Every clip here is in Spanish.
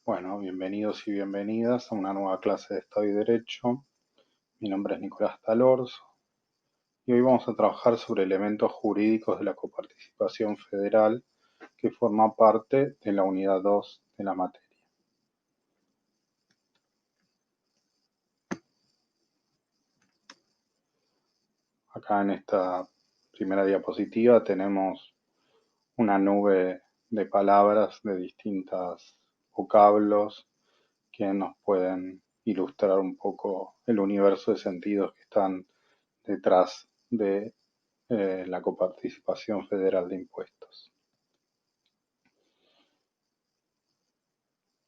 Bueno, bienvenidos y bienvenidas a una nueva clase de Estado y Derecho. Mi nombre es Nicolás Talorzo y hoy vamos a trabajar sobre elementos jurídicos de la coparticipación federal que forma parte de la unidad 2 de la materia. Acá en esta primera diapositiva tenemos una nube de palabras de distintos vocablos que nos pueden ilustrar un poco el universo de sentidos que están detrás de la coparticipación federal de impuestos.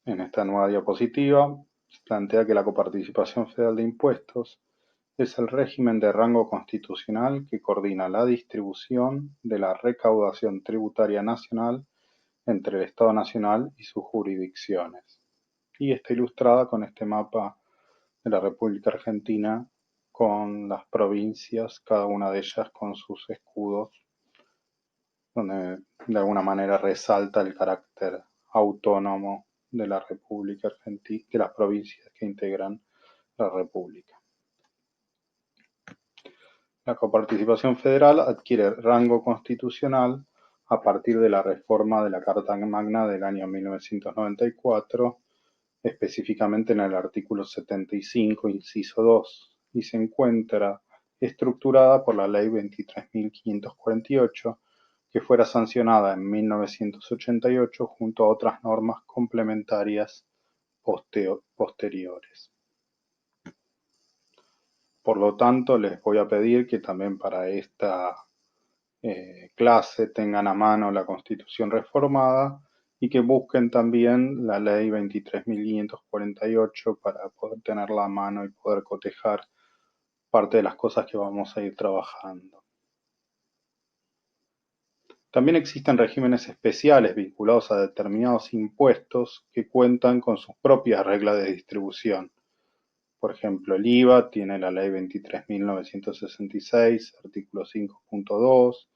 En esta nueva diapositiva se plantea que la coparticipación federal de impuestos es el régimen de rango constitucional que coordina la distribución de la recaudación tributaria nacional entre el Estado Nacional y sus jurisdicciones. Y está ilustrada con este mapa de la República Argentina con las provincias, cada una de ellas con sus escudos, donde de alguna manera resalta el carácter autónomo de la República Argentina, de las provincias que integran la República. La coparticipación federal adquiere rango constitucional a partir de la reforma de la Carta Magna del año 1994, específicamente en el artículo 75, inciso 2, y se encuentra estructurada por la Ley 23.548, que fuera sancionada en 1988 junto a otras normas complementarias posteriores. Por lo tanto, les voy a pedir que también para esta clase tengan a mano la Constitución reformada y que busquen también la Ley 23.548 para poder tenerla a mano y poder cotejar parte de las cosas que vamos a ir trabajando. También existen regímenes especiales vinculados a determinados impuestos que cuentan con sus propias reglas de distribución. Por ejemplo, el IVA tiene la Ley 23.966, artículo 5.2,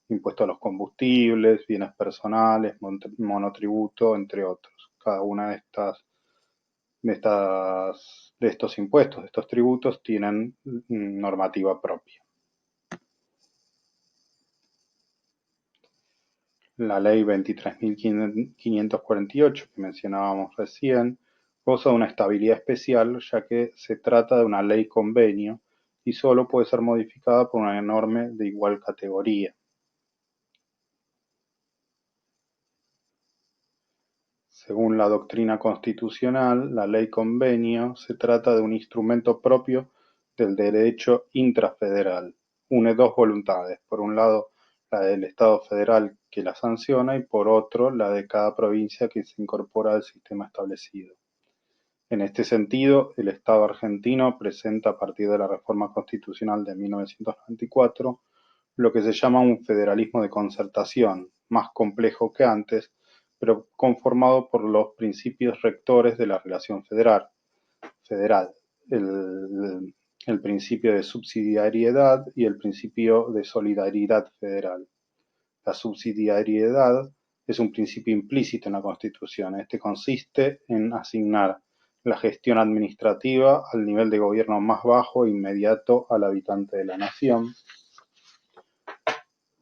impuesto a los combustibles, bienes personales, monotributo, entre otros. Cada una de estos impuestos, de estos tributos, tienen normativa propia. La Ley 23.548 que mencionábamos recién goza de una estabilidad especial, ya que se trata de una ley convenio y solo puede ser modificada por una norma de igual categoría. Según la doctrina constitucional, la ley convenio se trata de un instrumento propio del derecho intrafederal. Une dos voluntades, por un lado la del Estado federal que la sanciona y por otro la de cada provincia que se incorpora al sistema establecido. En este sentido, el Estado argentino presenta a partir de la reforma constitucional de 1994 lo que se llama un federalismo de concertación, más complejo que antes, pero conformado por los principios rectores de la relación federal, el principio de subsidiariedad y el principio de solidaridad federal. La subsidiariedad es un principio implícito en la Constitución. Este consiste en asignar la gestión administrativa al nivel de gobierno más bajo e inmediato al habitante de la nación.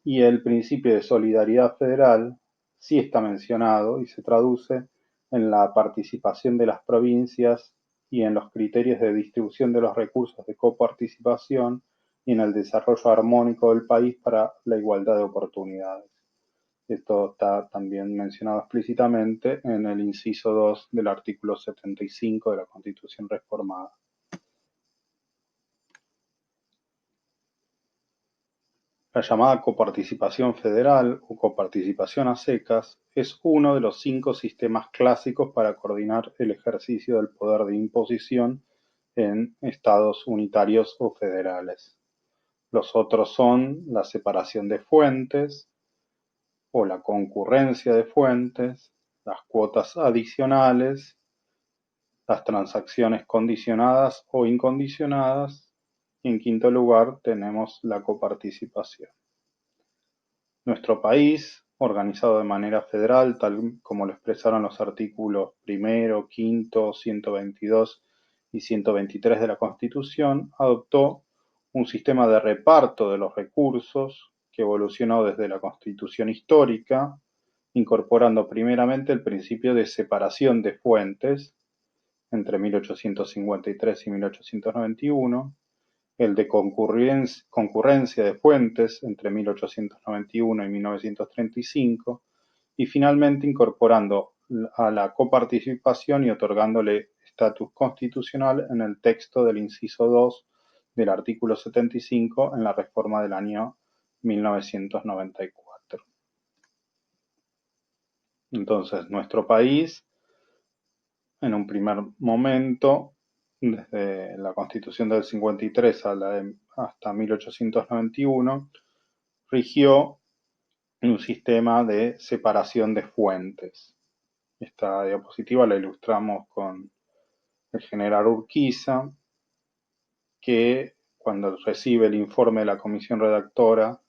Y el principio de solidaridad federal sí está mencionado y se traduce en la participación de las provincias y en los criterios de distribución de los recursos de coparticipación y en el desarrollo armónico del país para la igualdad de oportunidades. Esto está también mencionado explícitamente en el inciso 2 del artículo 75 de la Constitución reformada. La llamada coparticipación federal o coparticipación a secas es uno de los 5 sistemas clásicos para coordinar el ejercicio del poder de imposición en estados unitarios o federales. Los otros son la separación de fuentes o la concurrencia de fuentes, las cuotas adicionales, las transacciones condicionadas o incondicionadas y en quinto lugar tenemos la coparticipación. Nuestro país organizado de manera federal, tal como lo expresaron los artículos primero, quinto, 122 y 123 de la Constitución, adoptó un sistema de reparto de los recursos que evolucionó desde la Constitución histórica, incorporando primeramente el principio de separación de fuentes entre 1853 y 1891, el de concurrencia de fuentes entre 1891 y 1935, y finalmente incorporando a la coparticipación y otorgándole estatus constitucional en el texto del inciso 2 del artículo 75 en la reforma del año 1994. Entonces, nuestro país, en un primer momento, desde la Constitución del 53 hasta 1891, rigió un sistema de separación de fuentes. Esta diapositiva la ilustramos con el general Urquiza, que cuando recibe el informe de la comisión redactora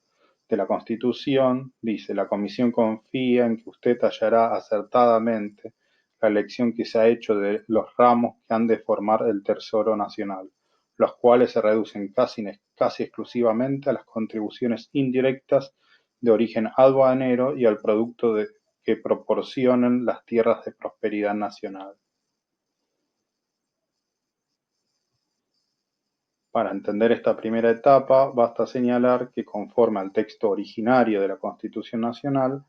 de la Constitución, dice: la comisión confía en que usted hallará acertadamente la elección que se ha hecho de los ramos que han de formar el Tesoro Nacional, los cuales se reducen casi exclusivamente a las contribuciones indirectas de origen aduanero y al producto que proporcionan las tierras de prosperidad nacional. Para entender esta primera etapa, basta señalar que, conforme al texto originario de la Constitución Nacional,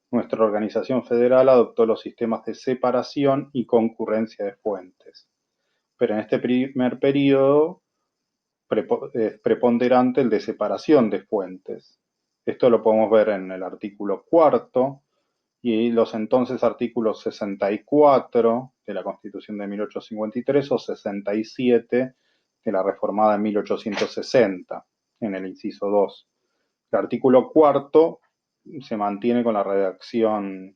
nuestra organización federal adoptó los sistemas de separación y concurrencia de fuentes. Pero en este primer período es preponderante el de separación de fuentes. Esto lo podemos ver en el artículo cuarto y los entonces artículos 64 de la Constitución de 1853 o 67 de la reformada en 1860, en el inciso 2. El artículo cuarto se mantiene con la redacción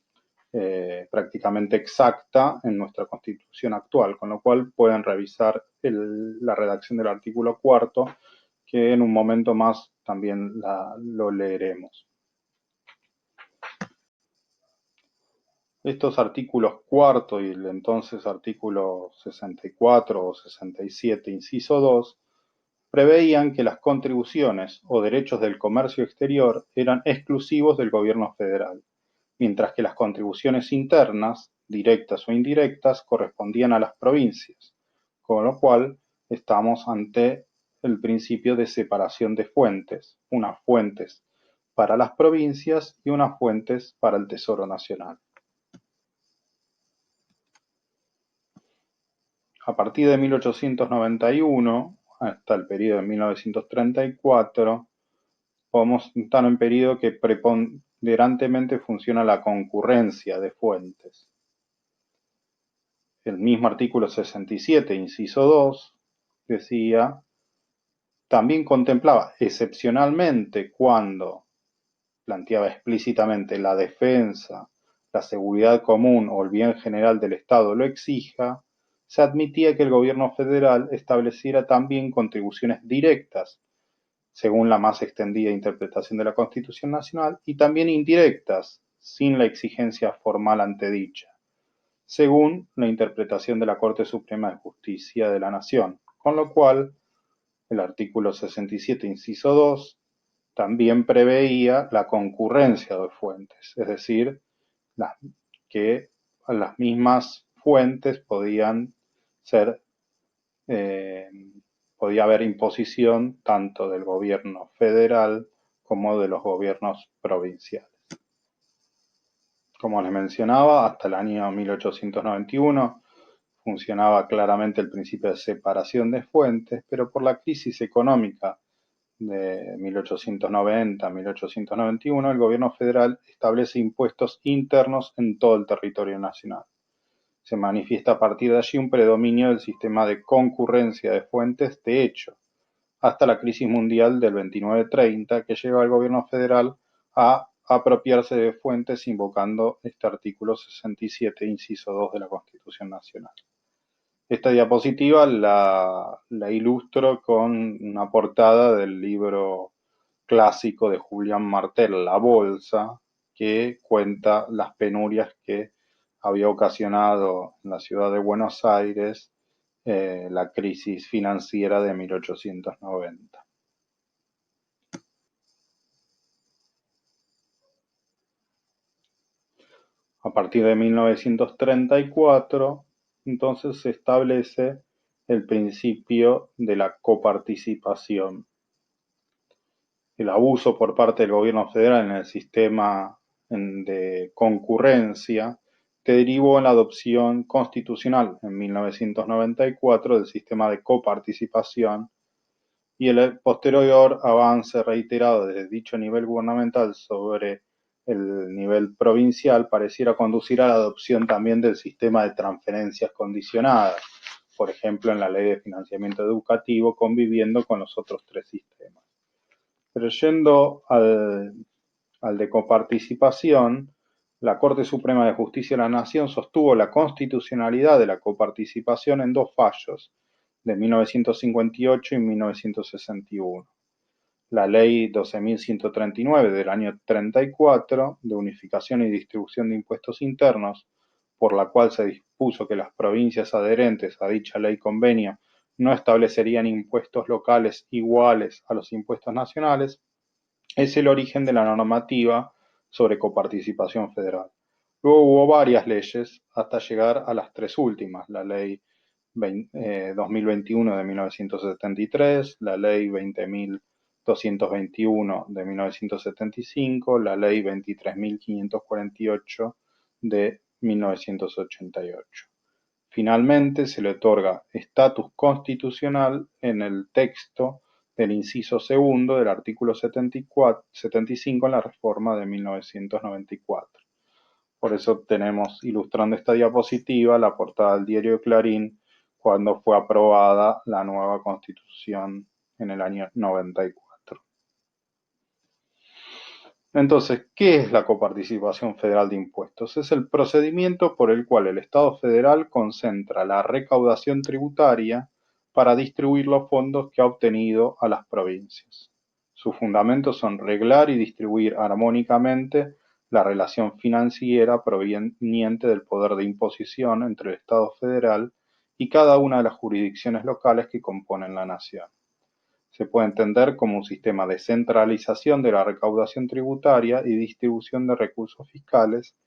prácticamente exacta en nuestra Constitución actual, con lo cual pueden revisar la redacción del artículo cuarto, que en un momento más también lo leeremos. Estos artículos cuarto y el entonces artículo 64 o 67, inciso 2, preveían que las contribuciones o derechos del comercio exterior eran exclusivos del gobierno federal, mientras que las contribuciones internas, directas o indirectas, correspondían a las provincias, con lo cual estamos ante el principio de separación de fuentes, unas fuentes para las provincias y unas fuentes para el Tesoro Nacional. A partir de 1891 hasta el periodo de 1934, podemos estar en un periodo que preponderantemente funciona la concurrencia de fuentes. El mismo artículo 67, inciso 2, decía, también contemplaba excepcionalmente cuando planteaba explícitamente la defensa, la seguridad común o el bien general del Estado lo exija, se admitía que el gobierno federal estableciera también contribuciones directas, según la más extendida interpretación de la Constitución Nacional, y también indirectas, sin la exigencia formal antedicha, según la interpretación de la Corte Suprema de Justicia de la Nación, con lo cual el artículo 67, inciso 2, también preveía la concurrencia de fuentes, es decir, que las mismas fuentes podían ser, podía haber imposición tanto del gobierno federal como de los gobiernos provinciales. Como les mencionaba, hasta el año 1891 funcionaba claramente el principio de separación de fuentes, pero por la crisis económica de 1890 a 1891, el gobierno federal establece impuestos internos en todo el territorio nacional. Se manifiesta a partir de allí un predominio del sistema de concurrencia de fuentes de hecho, hasta la crisis mundial del 29-30, que lleva al gobierno federal a apropiarse de fuentes invocando este artículo 67, inciso 2 de la Constitución Nacional. Esta diapositiva la ilustro con una portada del libro clásico de Julián Martel, La Bolsa, que cuenta las penurias que había ocasionado en la ciudad de Buenos Aires la crisis financiera de 1890. A partir de 1934, entonces se establece el principio de la coparticipación. El abuso por parte del gobierno federal en el sistema de concurrencia que derivó en la adopción constitucional en 1994 del sistema de coparticipación y el posterior avance reiterado desde dicho nivel gubernamental sobre el nivel provincial pareciera conducir a la adopción también del sistema de transferencias condicionadas, por ejemplo en la Ley de Financiamiento Educativo, conviviendo con los otros tres sistemas. Pero yendo al de coparticipación, la Corte Suprema de Justicia de la Nación sostuvo la constitucionalidad de la coparticipación en dos fallos, de 1958 y 1961. La Ley 12.139 del año 34, de unificación y distribución de impuestos internos, por la cual se dispuso que las provincias adherentes a dicha ley convenio no establecerían impuestos locales iguales a los impuestos nacionales, es el origen de la normativa sobre coparticipación federal. Luego hubo varias leyes hasta llegar a las tres últimas, la Ley 2021 de 1973, la Ley 20.221 de 1975, la Ley 23.548 de 1988. Finalmente, se le otorga estatus constitucional en el texto del inciso segundo del artículo 75 en la reforma de 1994. Por eso tenemos ilustrando esta diapositiva la portada del diario Clarín cuando fue aprobada la nueva Constitución en el año 94. Entonces, ¿qué es la coparticipación federal de impuestos? Es el procedimiento por el cual el Estado federal concentra la recaudación tributaria para distribuir los fondos que ha obtenido a las provincias. Sus fundamentos son reglar y distribuir armónicamente la relación financiera proveniente del poder de imposición entre el Estado federal y cada una de las jurisdicciones locales que componen la nación. Se puede entender como un sistema de centralización de la recaudación tributaria y distribución de recursos fiscales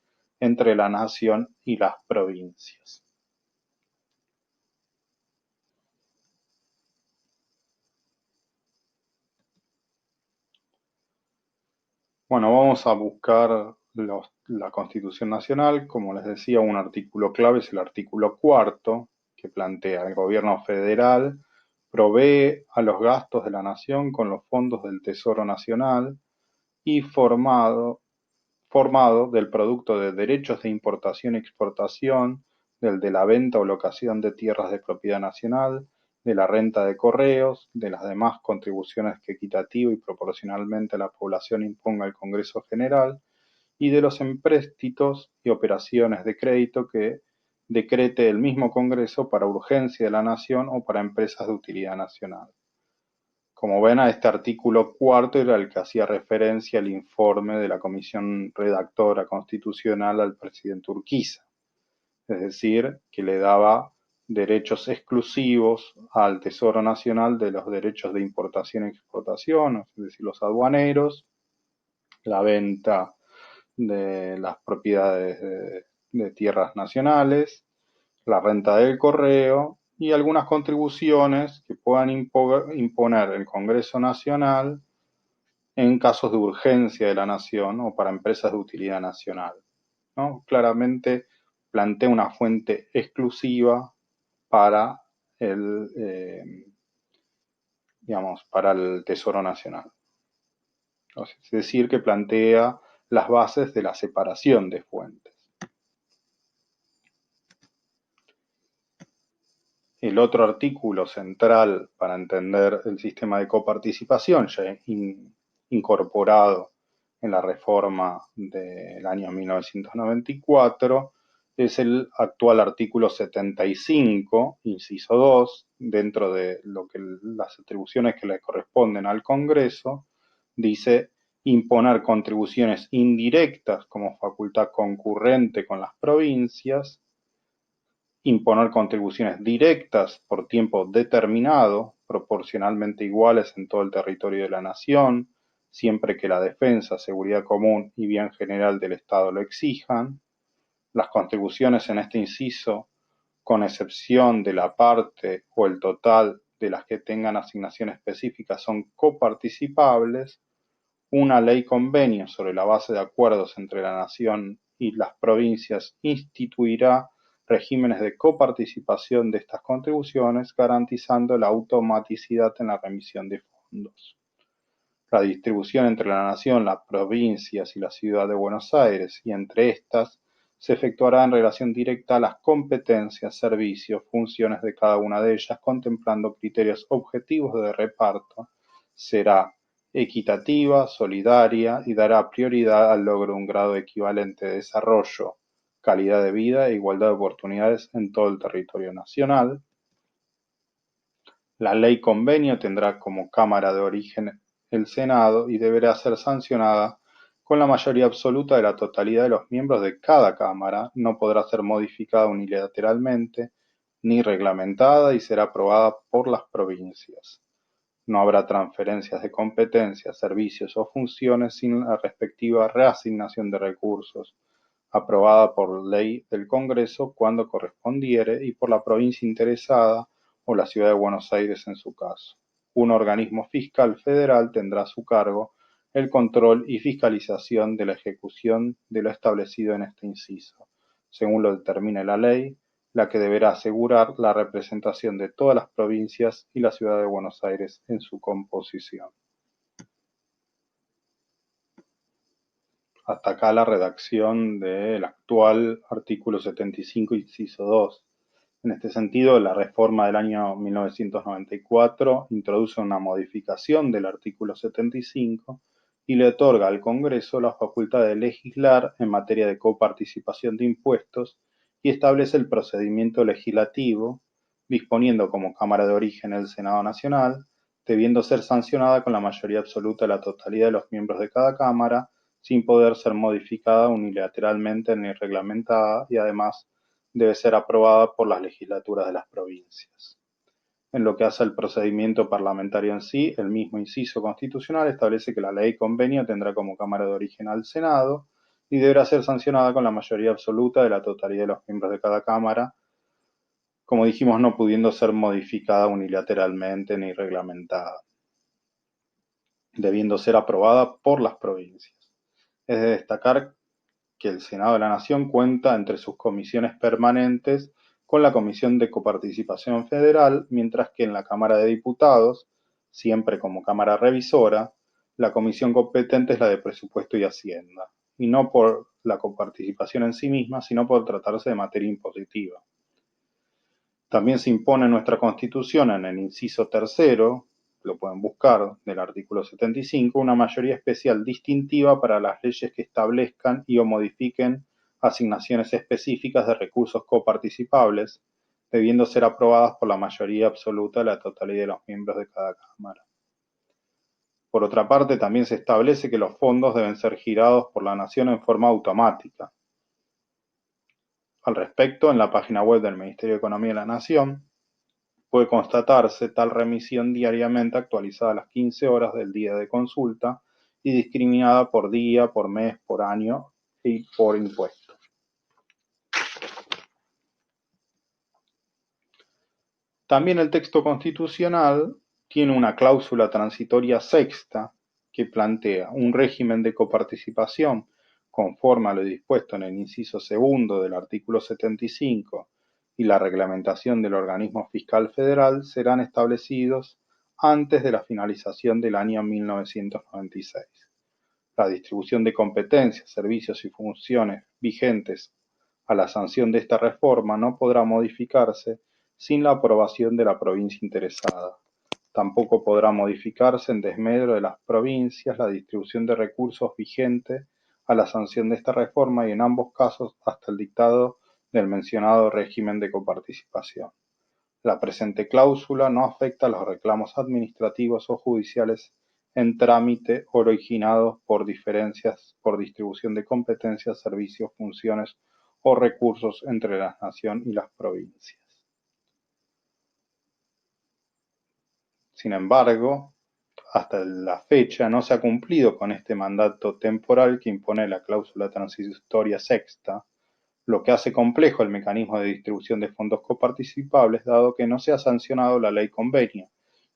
entre la nación y las provincias. Bueno, vamos a buscar la Constitución Nacional. Como les decía, un artículo clave es el artículo 4, que plantea: el gobierno federal provee a los gastos de la nación con los fondos del Tesoro Nacional y formado del producto de derechos de importación y exportación, del de la venta o locación de tierras de propiedad nacional, de la renta de correos, de las demás contribuciones que equitativa y proporcionalmente a la población imponga el Congreso General, y de los empréstitos y operaciones de crédito que decrete el mismo Congreso para urgencia de la nación o para empresas de utilidad nacional. Como ven, a este artículo cuarto era el que hacía referencia al informe de la Comisión Redactora Constitucional al presidente Urquiza, es decir, que le daba derechos exclusivos al Tesoro Nacional de los derechos de importación y exportación, es decir, los aduaneros, la venta de las propiedades de tierras nacionales, la renta del correo y algunas contribuciones que puedan imponer el Congreso Nacional en casos de urgencia de la nación o para empresas de utilidad nacional, ¿no? Claramente plantea una fuente exclusiva para para el Tesoro Nacional. Es decir, que plantea las bases de la separación de fuentes. El otro artículo central para entender el sistema de coparticipación, ya incorporado en la reforma del año 1994, es el actual artículo 75, inciso 2, dentro de lo que las atribuciones que le corresponden al Congreso, dice imponer contribuciones indirectas como facultad concurrente con las provincias, imponer contribuciones directas por tiempo determinado, proporcionalmente iguales en todo el territorio de la nación, siempre que la defensa, seguridad común y bien general del Estado lo exijan. Las contribuciones en este inciso, con excepción de la parte o el total de las que tengan asignación específica, son coparticipables. Una ley convenio sobre la base de acuerdos entre la nación y las provincias instituirá regímenes de coparticipación de estas contribuciones, garantizando la automaticidad en la remisión de fondos. La distribución entre la nación, las provincias y la ciudad de Buenos Aires y entre estas se efectuará en relación directa a las competencias, servicios, funciones de cada una de ellas, contemplando criterios objetivos de reparto. Será equitativa, solidaria y dará prioridad al logro de un grado equivalente de desarrollo, calidad de vida e igualdad de oportunidades en todo el territorio nacional. La ley convenio tendrá como Cámara de origen el Senado y deberá ser sancionada con la mayoría absoluta de la totalidad de los miembros de cada Cámara, no podrá ser modificada unilateralmente ni reglamentada y será aprobada por las provincias. No habrá transferencias de competencias, servicios o funciones sin la respectiva reasignación de recursos, aprobada por ley del Congreso cuando correspondiere y por la provincia interesada o la Ciudad de Buenos Aires en su caso. Un organismo fiscal federal tendrá a su cargo el control y fiscalización de la ejecución de lo establecido en este inciso, según lo determine la ley, la que deberá asegurar la representación de todas las provincias y la Ciudad de Buenos Aires en su composición. Hasta acá la redacción del actual artículo 75, inciso 2. En este sentido, la reforma del año 1994 introduce una modificación del artículo 75 y le otorga al Congreso la facultad de legislar en materia de coparticipación de impuestos y establece el procedimiento legislativo, disponiendo como Cámara de origen el Senado Nacional, debiendo ser sancionada con la mayoría absoluta de la totalidad de los miembros de cada Cámara, sin poder ser modificada unilateralmente ni reglamentada, y además debe ser aprobada por las legislaturas de las provincias. En lo que hace al procedimiento parlamentario en sí, el mismo inciso constitucional establece que la ley convenio tendrá como Cámara de origen al Senado y deberá ser sancionada con la mayoría absoluta de la totalidad de los miembros de cada Cámara, como dijimos, no pudiendo ser modificada unilateralmente ni reglamentada, debiendo ser aprobada por las provincias. Es de destacar que el Senado de la Nación cuenta entre sus comisiones permanentes con la Comisión de Coparticipación Federal, mientras que en la Cámara de Diputados, siempre como Cámara revisora, la comisión competente es la de Presupuesto y Hacienda, y no por la coparticipación en sí misma, sino por tratarse de materia impositiva. También se impone en nuestra Constitución, en el inciso tercero, lo pueden buscar, del artículo 75, una mayoría especial distintiva para las leyes que establezcan y o modifiquen asignaciones específicas de recursos coparticipables, debiendo ser aprobadas por la mayoría absoluta de la totalidad de los miembros de cada Cámara. Por otra parte, también se establece que los fondos deben ser girados por la Nación en forma automática. Al respecto, en la página web del Ministerio de Economía de la Nación, puede constatarse tal remisión diariamente actualizada a las 15 horas del día de consulta y discriminada por día, por mes, por año y por impuesto. También el texto constitucional tiene una cláusula transitoria sexta que plantea un régimen de coparticipación conforme a lo dispuesto en el inciso segundo del artículo 75 y la reglamentación del organismo fiscal federal serán establecidos antes de la finalización del año 1996. La distribución de competencias, servicios y funciones vigentes a la sanción de esta reforma no podrá modificarse sin la aprobación de la provincia interesada. Tampoco podrá modificarse en desmedro de las provincias la distribución de recursos vigente a la sanción de esta reforma y en ambos casos hasta el dictado del mencionado régimen de coparticipación. La presente cláusula no afecta a los reclamos administrativos o judiciales en trámite originados por diferencias por distribución de competencias, servicios, funciones o recursos entre la nación y las provincias. Sin embargo, hasta la fecha no se ha cumplido con este mandato temporal que impone la cláusula transitoria sexta, lo que hace complejo el mecanismo de distribución de fondos coparticipables, dado que no se ha sancionado la ley convenio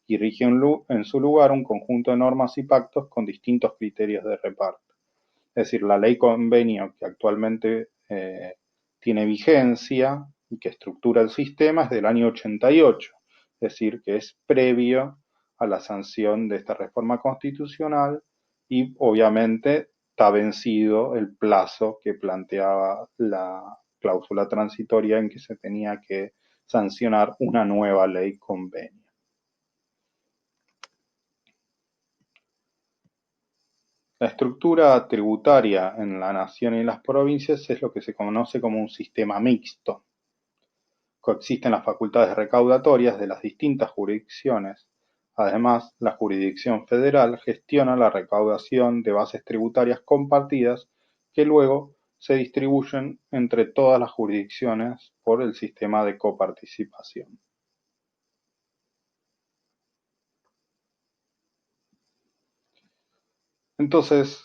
y rige en su lugar un conjunto de normas y pactos con distintos criterios de reparto. Es decir, la ley convenio que actualmente tiene vigencia y que estructura el sistema es del año 88, es decir, que es previo a la sanción de esta reforma constitucional y obviamente está vencido el plazo que planteaba la cláusula transitoria en que se tenía que sancionar una nueva ley convenio. La estructura tributaria en la nación y las provincias es lo que se conoce como un sistema mixto. Coexisten las facultades recaudatorias de las distintas jurisdicciones. Además, la jurisdicción federal gestiona la recaudación de bases tributarias compartidas que luego se distribuyen entre todas las jurisdicciones por el sistema de coparticipación. Entonces,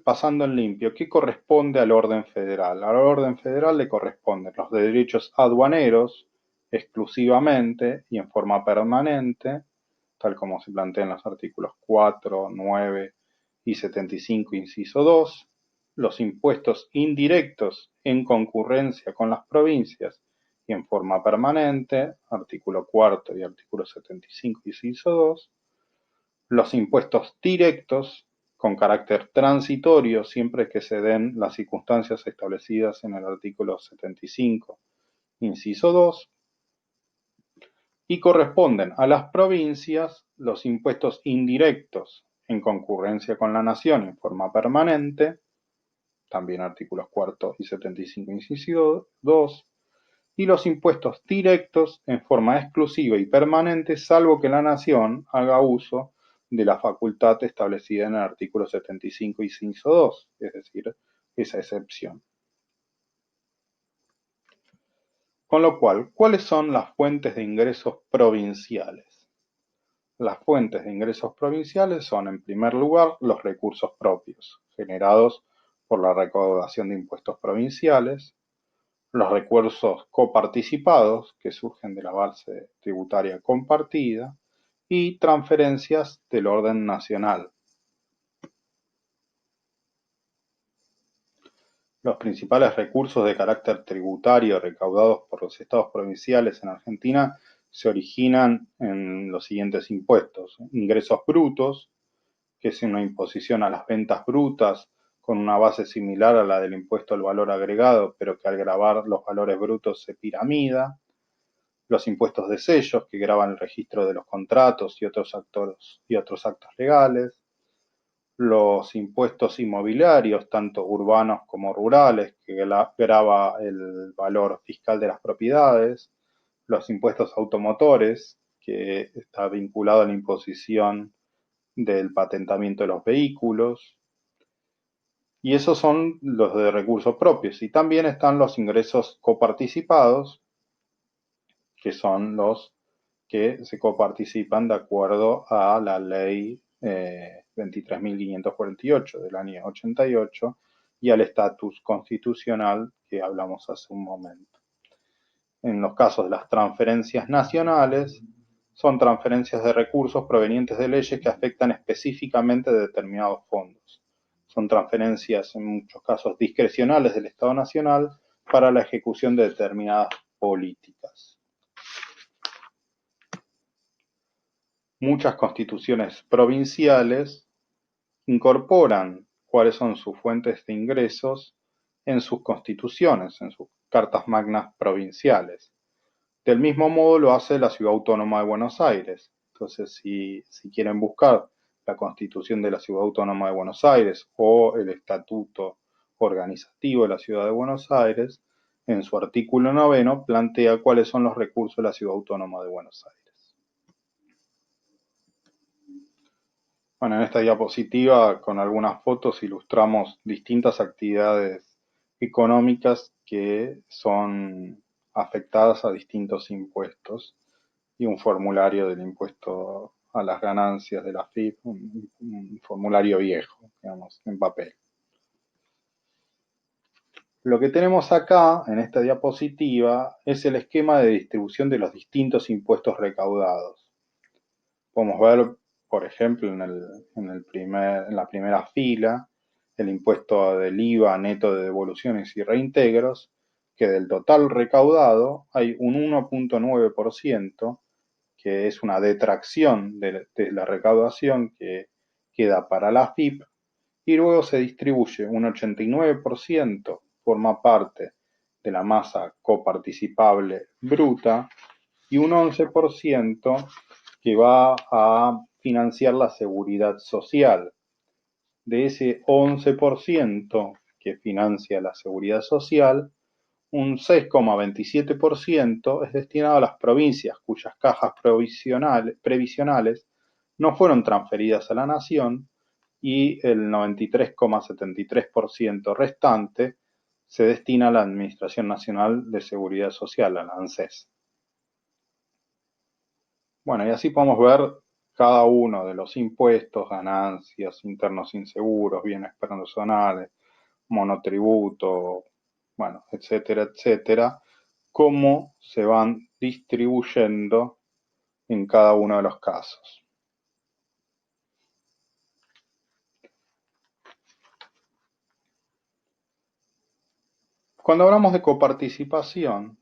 pasando en limpio, ¿qué corresponde al orden federal? Al orden federal le corresponden los derechos aduaneros exclusivamente y en forma permanente, tal como se plantea en los artículos 4, 9 y 75, inciso 2, los impuestos indirectos en concurrencia con las provincias y en forma permanente, artículo 4 y artículo 75, inciso 2, los impuestos directos con carácter transitorio siempre que se den las circunstancias establecidas en el artículo 75, inciso 2, y corresponden a las provincias los impuestos indirectos en concurrencia con la nación en forma permanente, también artículos 4 y 75, inciso 2, y los impuestos directos en forma exclusiva y permanente, salvo que la nación haga uso de la facultad establecida en el artículo 75, inciso 2, es decir, esa excepción. Con lo cual, ¿cuáles son las fuentes de ingresos provinciales? Las fuentes de ingresos provinciales son, en primer lugar, los recursos propios, generados por la recaudación de impuestos provinciales, los recursos coparticipados, que surgen de la base tributaria compartida, y transferencias del orden nacional. Los principales recursos de carácter tributario recaudados por los estados provinciales en Argentina se originan en los siguientes impuestos: ingresos brutos, que es una imposición a las ventas brutas con una base similar a la del impuesto al valor agregado, pero que al gravar los valores brutos se piramida; los impuestos de sellos, que graban el registro de los contratos y otros actos legales; los impuestos inmobiliarios, tanto urbanos como rurales, que grava el valor fiscal de las propiedades; los impuestos automotores, que está vinculado a la imposición del patentamiento de los vehículos, y esos son los de recursos propios. Y también están los ingresos coparticipados, que son los que se coparticipan de acuerdo a la ley 23.548 del año 88 y al estatus constitucional que hablamos hace un momento. En los casos de las transferencias nacionales, son transferencias de recursos provenientes de leyes que afectan específicamente determinados fondos. Son transferencias en muchos casos discrecionales del Estado Nacional para la ejecución de determinadas políticas. Muchas constituciones provinciales incorporan cuáles son sus fuentes de ingresos en sus constituciones, en sus cartas magnas provinciales. Del mismo modo lo hace la Ciudad Autónoma de Buenos Aires. Entonces, si quieren buscar la Constitución de la Ciudad Autónoma de Buenos Aires o el Estatuto Organizativo de la Ciudad de Buenos Aires, en su artículo 9 plantea cuáles son los recursos de la Ciudad Autónoma de Buenos Aires. Bueno, en esta diapositiva con algunas fotos ilustramos distintas actividades económicas que son afectadas a distintos impuestos y un formulario del impuesto a las ganancias de la FIP, un formulario viejo, digamos, en papel. Lo que tenemos acá en esta diapositiva es el esquema de distribución de los distintos impuestos recaudados. Podemos ver, por ejemplo, en la primera fila, el impuesto del IVA neto de devoluciones y reintegros, que del total recaudado hay un 1,9%, que es una detracción de la recaudación que queda para la FIP, y luego se distribuye un 89%, forma parte de la masa coparticipable bruta, y un 11% que va a financiar la seguridad social. De ese 11% que financia la seguridad social, un 6,27% es destinado a las provincias cuyas cajas previsionales no fueron transferidas a la nación, y el 93,73% restante se destina a la Administración Nacional de Seguridad Social, a la ANSES. Bueno, y así podemos ver cada uno de los impuestos, ganancias, internos inseguros, bienes personales, monotributo, bueno, etcétera, etcétera, cómo se van distribuyendo en cada uno de los casos. Cuando hablamos de coparticipación,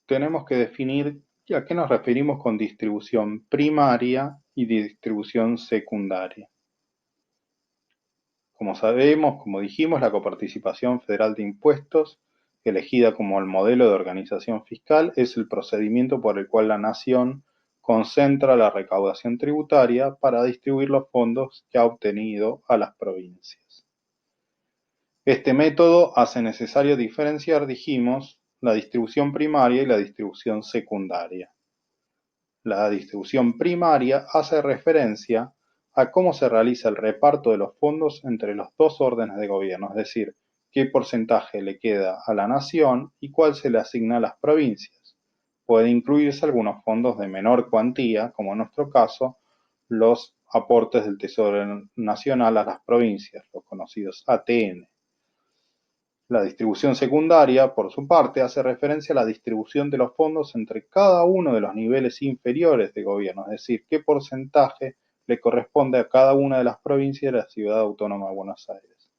tenemos que definir a qué nos referimos con distribución primaria y distribución secundaria. Como sabemos, como dijimos, la coparticipación federal de impuestos, elegida como el modelo de organización fiscal, es el procedimiento por el cual la nación concentra la recaudación tributaria para distribuir los fondos que ha obtenido a las provincias. Este método hace necesario diferenciar, dijimos, la distribución primaria y la distribución secundaria. La distribución primaria hace referencia a cómo se realiza el reparto de los fondos entre los dos órdenes de gobierno, es decir, qué porcentaje le queda a la nación y cuál se le asigna a las provincias. Puede incluirse algunos fondos de menor cuantía, como en nuestro caso, los aportes del Tesoro Nacional a las provincias, los conocidos ATN. La distribución secundaria, por su parte, hace referencia a la distribución de los fondos entre cada uno de los niveles inferiores de gobierno, es decir, qué porcentaje le corresponde a cada una de las provincias de la Ciudad Autónoma de Buenos Aires.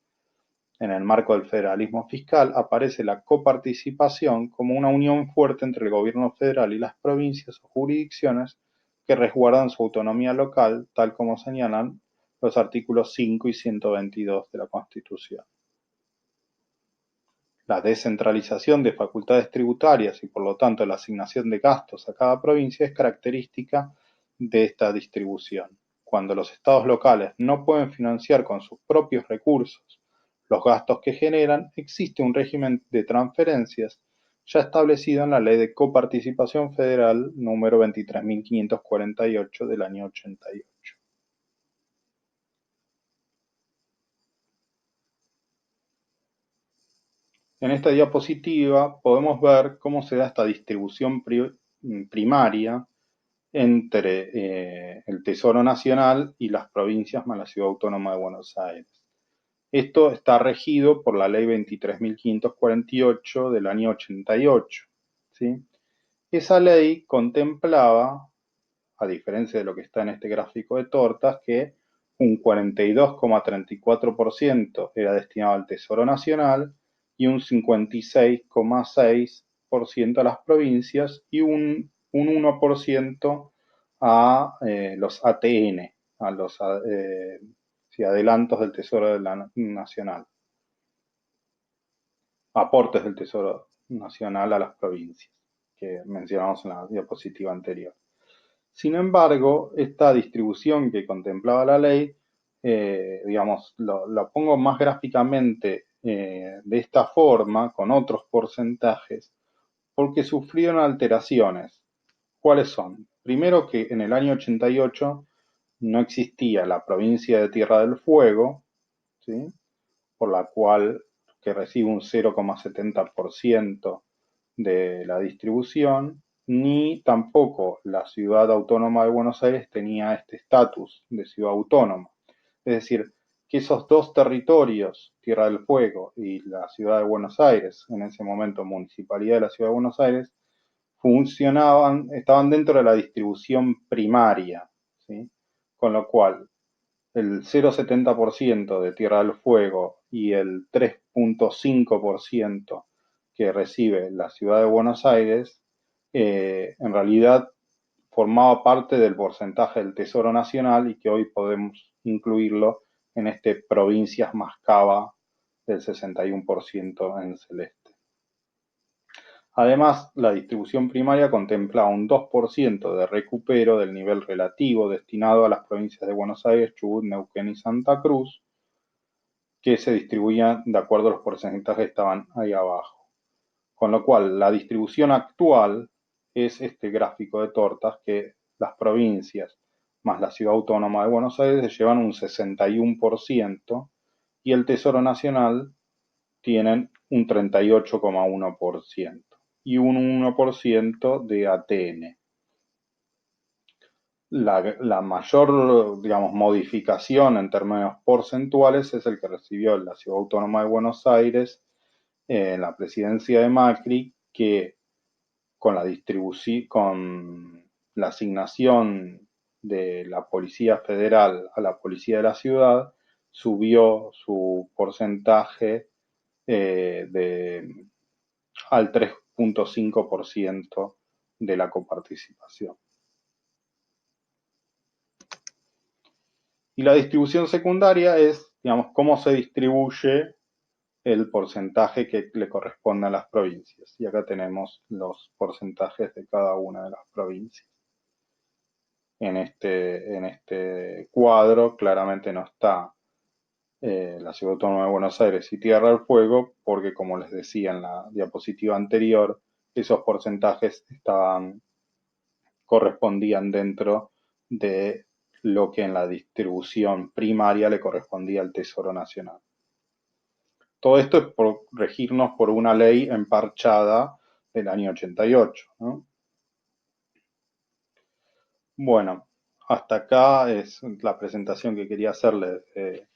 En el marco del federalismo fiscal aparece la coparticipación como una unión fuerte entre el gobierno federal y las provincias o jurisdicciones que resguardan su autonomía local, tal como señalan los artículos 5 y 122 de la Constitución. La descentralización de facultades tributarias y por lo tanto la asignación de gastos a cada provincia es característica de esta distribución. Cuando los estados locales no pueden financiar con sus propios recursos los gastos que generan, existe un régimen de transferencias ya establecido en la Ley de Coparticipación Federal número 23.548 del año 88. En esta diapositiva podemos ver cómo se da esta distribución primaria entre el Tesoro Nacional y las provincias más la Ciudad Autónoma de Buenos Aires. Esto está regido por la Ley 23.548 del año 88. ¿Sí? Esa ley contemplaba, a diferencia de lo que está en este gráfico de tortas, que un 42,34% era destinado al Tesoro Nacional y un 56,6% a las provincias y un 1% a los ATN, a los adelantos del Tesoro Nacional, aportes del Tesoro Nacional a las provincias, que mencionamos en la diapositiva anterior. Sin embargo, esta distribución que contemplaba la ley, digamos, lo pongo más gráficamente de esta forma, con otros porcentajes, porque sufrieron alteraciones. ¿Cuáles son? Primero, que en el año 88 no existía la provincia de Tierra del Fuego, ¿sí? Por la cual que recibe un 0,70% de la distribución, ni tampoco la ciudad autónoma de Buenos Aires tenía este estatus de ciudad autónoma. Es decir, que esos dos territorios, Tierra del Fuego y la ciudad de Buenos Aires, en ese momento Municipalidad de la Ciudad de Buenos Aires, estaban dentro de la distribución primaria, ¿sí? Con lo cual el 0,70% de Tierra del Fuego y el 3,5% que recibe la Ciudad de Buenos Aires, en realidad formaba parte del porcentaje del Tesoro Nacional y que hoy podemos incluirlo en este provincias más cava del 61% en celeste. Además, la distribución primaria contempla un 2% de recupero del nivel relativo destinado a las provincias de Buenos Aires, Chubut, Neuquén y Santa Cruz, que se distribuían de acuerdo a los porcentajes que estaban ahí abajo. Con lo cual, la distribución actual es este gráfico de tortas que las provincias más la ciudad autónoma de Buenos Aires se llevan un 61% y el Tesoro Nacional tienen un 38,1% y un 1% de ATN. La mayor, digamos, modificación en términos porcentuales es el que recibió la Ciudad Autónoma de Buenos Aires en la presidencia de Macri, que con con la asignación de la Policía Federal a la Policía de la Ciudad, subió su porcentaje al 3,5% de la coparticipación. Y la distribución secundaria es, digamos, cómo se distribuye el porcentaje que le corresponde a las provincias. Y acá tenemos los porcentajes de cada una de las provincias. En este cuadro claramente no está la Ciudad Autónoma de Buenos Aires y Tierra del Fuego, porque como les decía en la diapositiva anterior, esos porcentajes correspondían dentro de lo que en la distribución primaria le correspondía al Tesoro Nacional. Todo esto es por regirnos por una ley emparchada del año 88, ¿no? Bueno, hasta acá es la presentación que quería hacerles de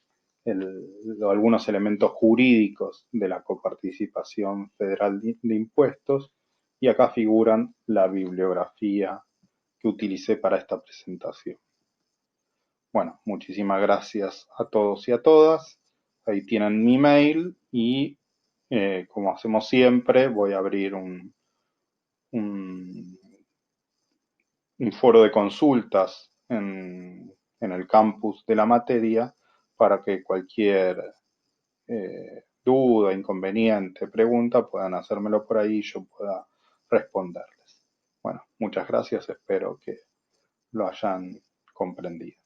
algunos elementos jurídicos de la coparticipación federal de impuestos, y acá figuran la bibliografía que utilicé para esta presentación. Bueno, muchísimas gracias a todos y a todas. Ahí tienen mi mail y como hacemos siempre, voy a abrir un foro de consultas en el campus de la materia para que cualquier duda, inconveniente, pregunta puedan hacérmelo por ahí y yo pueda responderles. Bueno, muchas gracias, espero que lo hayan comprendido.